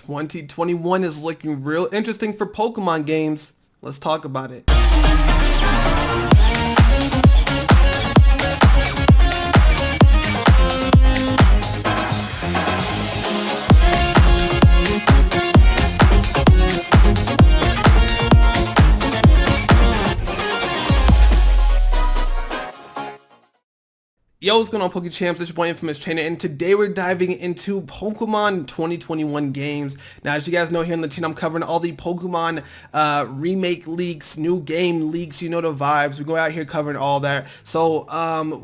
2021 is looking real interesting for Pokemon games. Let's talk about it. Yo, what's going on, POKECHAMPS? It's your boy InfamousTrainer, and today we're diving into Pokemon 2021 games. Now, as you guys know, here on the channel, I'm covering all the Pokemon remake leaks, new game leaks, you know the vibes. We go out here covering all that. So,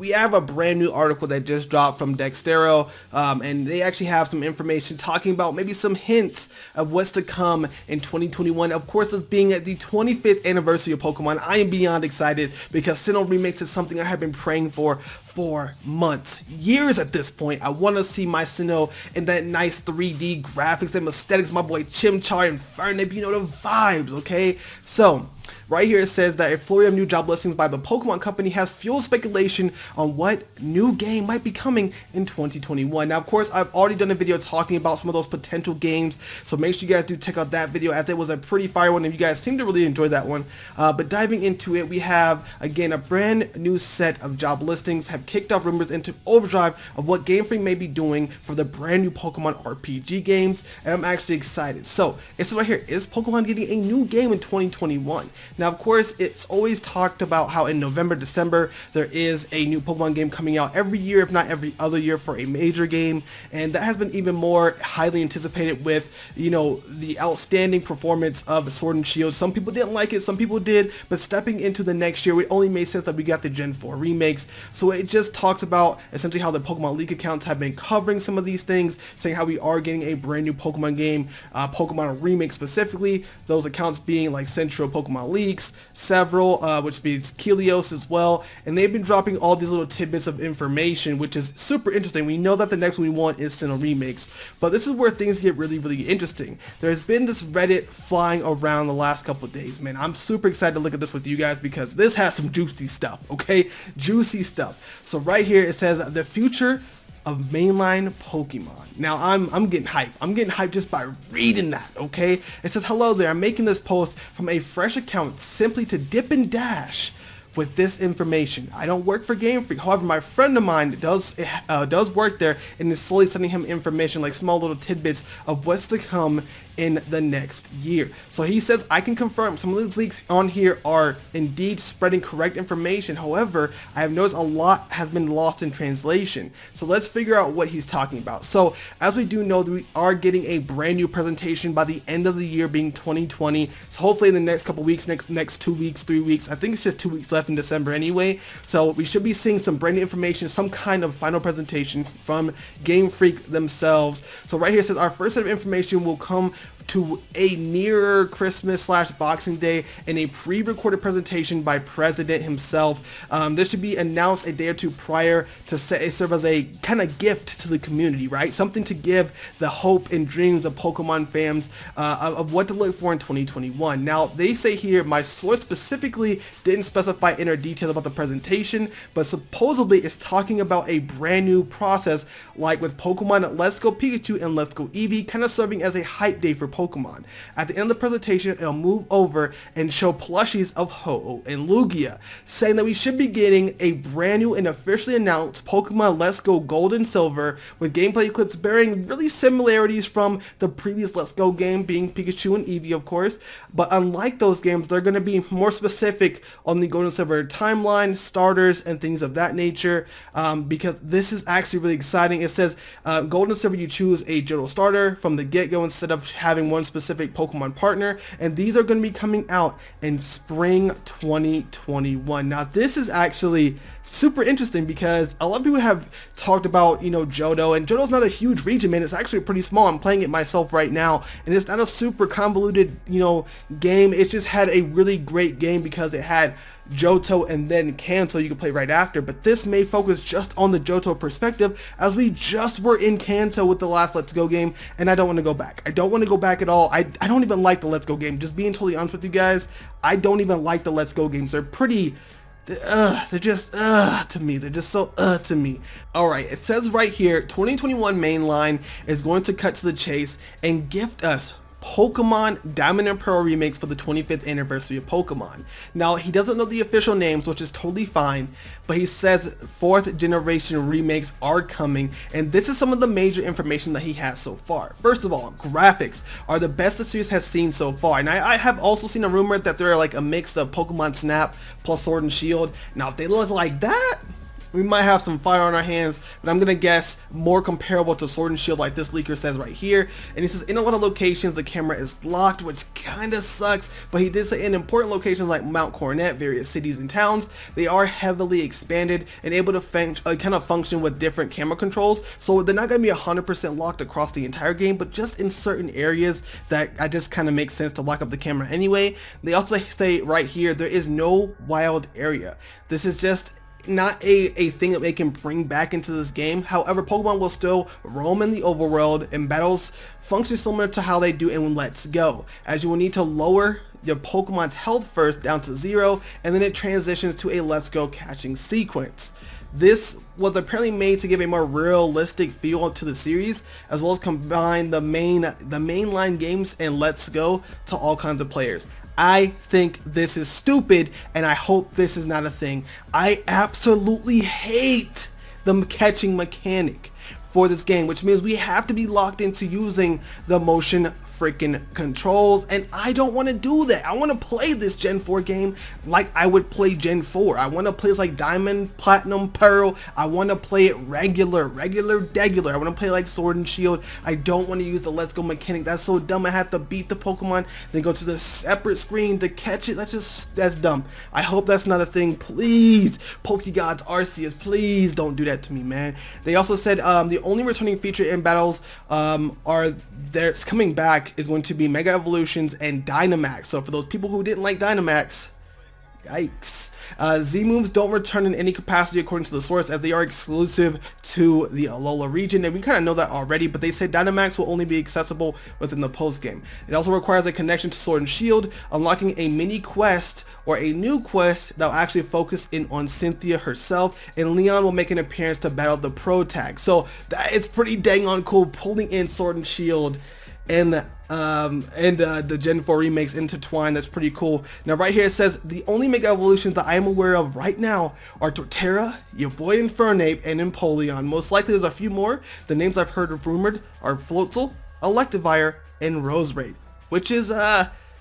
we have a brand new article that just dropped from Dexterro, and they actually have some information talking about maybe some hints of what's to come in 2021. Of course, this being at the 25th anniversary of Pokemon, I am beyond excited because Sinnoh Remakes is something I have been praying for months, years at this point. I want to see my Sinnoh in that nice 3D graphics and aesthetics, my boy Chimchar and Fernip, you know the vibes, okay? So, right here it says that a flurry of new job listings by the Pokemon Company has fueled speculation on what new game might be coming in 2021. Now, of course, I've already done a video talking about some of those potential games, so make sure you guys do check out that video, as it was a pretty fire one and you guys seem to really enjoy that one. But diving into it, we have, again, a brand new set of job listings have kicked off rumors into overdrive of what Game Freak may be doing for the brand new Pokemon RPG games, and I'm actually excited. So, it's right here. Is Pokemon getting a new game in 2021? Now, of course, it's always talked about how in November, December, there is a new Pokemon game coming out every year, if not every other year, for a major game, and that has been even more highly anticipated with, you know, the outstanding performance of Sword and Shield. Some people didn't like it, some people did, but stepping into the next year, it only made sense that we got the Gen 4 remakes. So it just talks about essentially how the Pokemon Leak accounts have been covering some of these things, saying how we are getting a brand new Pokemon game, Pokemon Remake specifically, those accounts being like Central Pokemon Leaks, several, which means Kelios as well, and they've been dropping all these little tidbits of information, which is super interesting. We know that the next one we want is Sinnoh Remakes, but this is where things get really, really interesting. There's been this Reddit flying around the last couple of days, man. I'm super excited to look at this with you guys because this has some juicy stuff, okay? Juicy stuff. So right here it says the future of mainline Pokemon. Now I'm getting hyped. I'm getting hyped just by reading that, okay? It says, hello there, I'm making this post from a fresh account simply to dip and dash with this information. I don't work for Game Freak. However, my friend of mine does work there and is slowly sending him information, like small little tidbits of what's to come in the next year. So he says, I can confirm some of these leaks on here are indeed spreading correct information. However, I have noticed a lot has been lost in translation. So let's figure out what he's talking about. So as we do know, that we are getting a brand new presentation by the end of the year, being 2020. So hopefully in the next couple weeks, next 2 weeks, 3 weeks, I think it's just 2 weeks left in December anyway. So we should be seeing some brand new information, some kind of final presentation from Game Freak themselves. So right here it says our first set of information will come to a nearer Christmas / Boxing Day in a pre-recorded presentation by President himself. This should be announced a day or two prior to serve as a kind of gift to the community, right? Something to give the hope and dreams of Pokemon fans of what to look for in 2021. Now, they say here, my source specifically didn't specify inner details about the presentation, but supposedly it's talking about a brand new process, like with Pokemon Let's Go Pikachu and Let's Go Eevee, kind of serving as a hype day for Pokemon. At the end of the presentation, it'll move over and show plushies of Ho-Oh and Lugia, saying that we should be getting a brand new and officially announced Pokemon Let's Go Gold and Silver, with gameplay clips bearing really similarities from the previous Let's Go game, being Pikachu and Eevee, of course. But unlike those games, they're going to be more specific on the Gold and Silver timeline, starters, and things of that nature, because this is actually really exciting. It says Gold and Silver, you choose a Johto starter from the get-go instead of having one specific Pokemon partner, and these are going to be coming out in spring 2021. Now, this is actually super interesting because a lot of people have talked about, you know, Johto, and Johto's not a huge region, man. It's actually pretty small. I'm playing it myself right now, and it's not a super convoluted, you know, game. It just had a really great game because it had Johto and then Kanto you can play right after, but this may focus just on the Johto perspective, as we just were in Kanto with the last Let's Go game, and I don't want to go back. I don't want to go back at all. I don't even like the Let's Go game. Just being totally honest with you guys, I don't even like the Let's Go games. They're pretty they're just to me. They're just so to me. Alright, it says right here, 2021 mainline is going to cut to the chase and gift us Pokemon Diamond and Pearl remakes for the 25th anniversary of Pokemon. Now, he doesn't know the official names, which is totally fine, but he says 4th generation remakes are coming, and this is some of the major information that he has so far. First of all, graphics are the best the series has seen so far, and I have also seen a rumor that they're like a mix of Pokemon Snap plus Sword and Shield. Now, if they look like that, we might have some fire on our hands, but I'm gonna guess more comparable to Sword and Shield like this leaker says right here. And he says in a lot of locations the camera is locked, which kinda sucks, but he did say in important locations like Mount Coronet, various cities and towns, they are heavily expanded and able to kind of function with different camera controls. So they're not gonna be 100% locked across the entire game, but just in certain areas that I just kind of makes sense to lock up the camera anyway. They also say right here there is no wild area. This is just not a thing that they can bring back into this game. However, Pokemon will still roam in the overworld, and battles function similar to how they do in Let's Go, as you will need to lower your Pokemon's health first down to 0, and then it transitions to a Let's Go catching sequence. This was apparently made to give a more realistic feel to the series, as well as combine the mainline games and Let's Go to all kinds of players. I think this is stupid, and I hope this is not a thing. I absolutely hate the catching mechanic for this game, which means we have to be locked into using the motion freaking controls, and I don't want to do that. I want to play this Gen 4 game like I would play Gen 4. I want to play like Diamond, Platinum, Pearl. I want to play it regular, degular. I want to play like Sword and Shield. I don't want to use the Let's Go mechanic. That's so dumb. I have to beat the Pokemon, then go to the separate screen to catch it. That's dumb. I hope that's not a thing. Please, Pokegods Arceus, please don't do that to me, man. They also said the only returning feature in battles it's coming back is going to be Mega Evolutions and Dynamax. So for those people who didn't like Dynamax, yikes. Z moves don't return in any capacity according to the source, as they are exclusive to the Alola region, and we kind of know that already, but they say Dynamax will only be accessible within the post game. It also requires a connection to Sword and Shield, unlocking a mini quest or a new quest that will actually focus in on Cynthia herself, and Leon will make an appearance to battle the Pro Tag. So that is pretty dang on cool, pulling in Sword and Shield and the Gen 4 remakes intertwined. That's pretty cool. Now right here it says the only Mega Evolutions that I am aware of right now are Torterra, your boy Infernape, and Empoleon. Most likely there's a few more. The names I've heard of rumored are Floatzel, Electivire, and Roserade, which is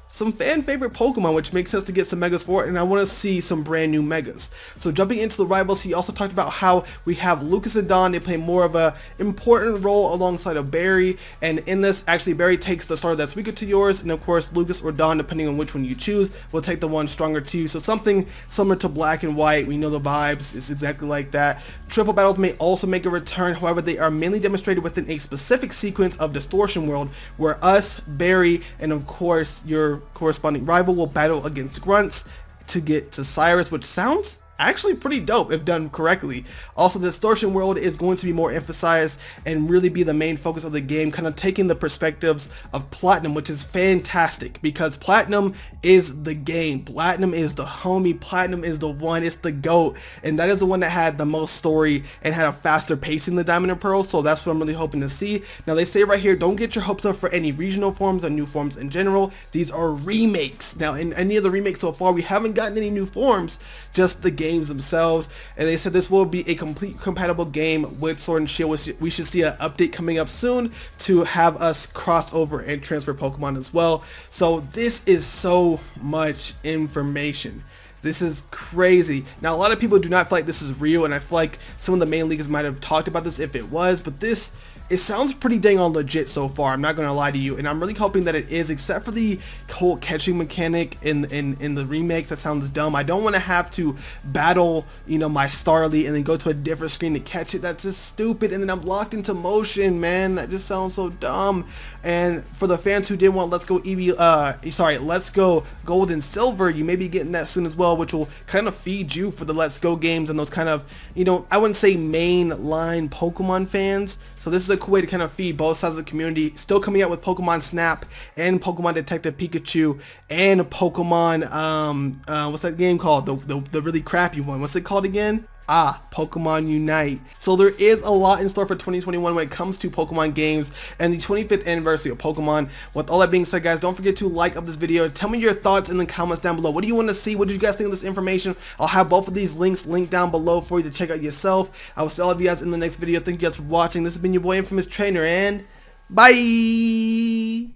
some fan favorite Pokemon, which makes sense to get some Megas for it, and I want to see some brand new Megas. So jumping into the rivals, he also talked about how we have Lucas and Dawn. They play more of a important role alongside of Barry, and in this, actually Barry takes the starter that's weaker to yours, and of course Lucas or Dawn, depending on which one you choose, will take the one stronger to you. So something similar to Black and White. We know the vibes, it's exactly like that. Triple battles may also make a return, however they are mainly demonstrated within a specific sequence of Distortion World, where us, Barry, and of course your corresponding rival will battle against Grunts to get to Cyrus, which sounds actually pretty dope if done correctly. Also, the Distortion World is going to be more emphasized and really be the main focus of the game, kind of taking the perspectives of Platinum, which is fantastic because Platinum is the game. Platinum is the homie. Platinum is the one. It's the GOAT, and that is the one that had the most story and had a faster pacing than Diamond and Pearl, so that's what I'm really hoping to see. Now, they say right here, don't get your hopes up for any regional forms or new forms in general. These are remakes. Now, in any of the remakes so far, we haven't gotten any new forms, just the games themselves, and they said this will be a complete compatible game with Sword and Shield. We should see an update coming up soon to have us cross over and transfer Pokemon as well. So this is so much information. This is crazy. Now, a lot of people do not feel like this is real, and I feel like some of the main leagues might have talked about this if it was, but this, it sounds pretty dang on legit so far. I'm not going to lie to you, and I'm really hoping that it is, except for the whole catching mechanic in the remakes. That sounds dumb. I don't want to have to battle, you know, my Starly and then go to a different screen to catch it. That's just stupid, and then I'm locked into motion, man. That just sounds so dumb. And for the fans who didn't want Let's Go Let's Go Gold and Silver, you may be getting that soon as well, which will kind of feed you for the Let's Go games and those kind of, you know, I wouldn't say main line Pokemon fans. So this is a really cool way to kind of feed both sides of the community. Still coming out with Pokemon Snap and Pokemon Detective Pikachu and Pokemon, what's that game called? The really crappy one. What's it called again? Pokemon Unite. So there is a lot in store for 2021 when it comes to Pokemon games and the 25th anniversary of Pokemon. With all that being said, guys, don't forget to like up this video. Tell me your thoughts in the comments down below. What do you want to see? What did you guys think of this information? I'll have both of these links linked down below for you to check out yourself. I will see all of you guys in the next video. Thank you guys for watching. This has been your boy InfamousTrainer, and bye!